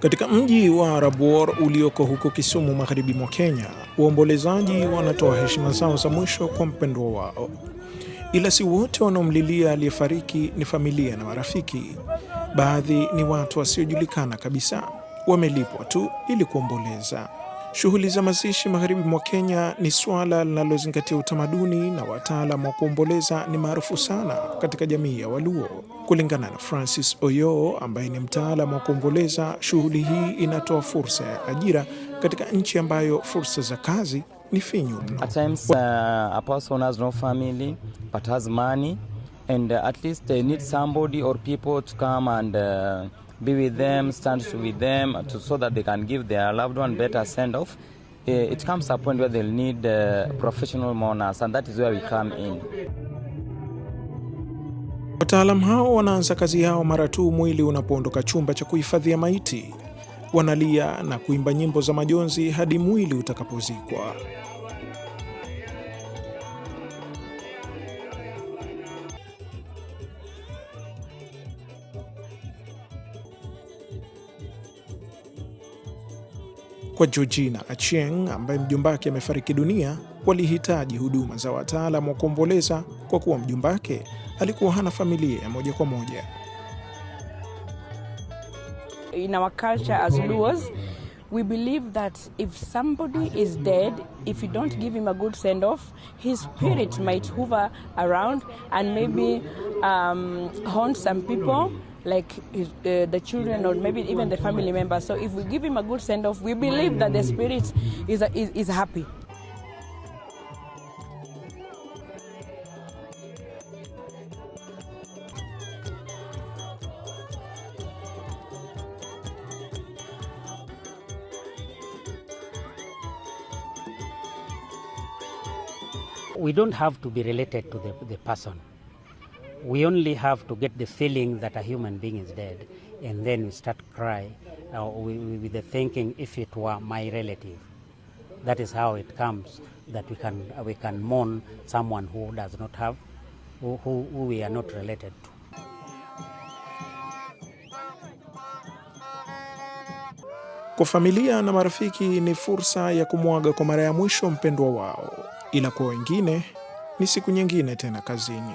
Katika mji wa Rabwor ulioko huko Kisumu magharibi mwa Kenya, waombolezaji wanatoa heshima zao za mwisho kwa mpendwa wao. Ila si wote wanaomlilia aliyefariki ni familia na marafiki. Baadhi ni watu wasiojulikana kabisa, wamelipwa tu ili kuomboleza. Shughuli za mazishi magharibi mwa Kenya ni swala linalozingatia utamaduni na wataalamu wa kuomboleza ni maarufu sana katika jamii ya Waluo. Kulingana na Francis Oyo ambaye ni mtaalamu wa kuomboleza, shughuli hii inatoa fursa ya ajira katika nchi ambayo fursa za kazi ni finyu mno. At times a person has no family but has money and at least they need somebody or people to come and be with them, stand with them so that they can give their loved one better send off. It comes a point where they'll need professional mourners, and that is where we come in. Wataalamu hao wanaanza kazi yao mara tu mwili unapoondoka chumba cha kuhifadhia maiti. Wanalia na kuimba nyimbo za majonzi hadi mwili utakapozikwa. Kwa Georgina Achieng ambaye mjumbake amefariki dunia, walihitaji huduma za wataalamu wa kuomboleza kwa kuwa mjumbake alikuwa hana familia ya moja kwa moja. In our culture as Luos, we believe that if somebody is dead, if you don't give him a good send-off, his spirit might hover around and maybe haunt some people, like the children or maybe even the family members. So if we give him a good send-off, we believe that the spirit is happy. We don't have to be related to the person. We only have to get the feeling that a human being is dead, and then we start crying with the thinking if it were my relative. That is how it comes that we can mourn someone who does not have, who we are not related to. Kwa familia na marafiki ni fursa ya kumwaga kwa mara ya mwisho mpendwa wao, ila kwa wengine ni siku nyingine tena kazini.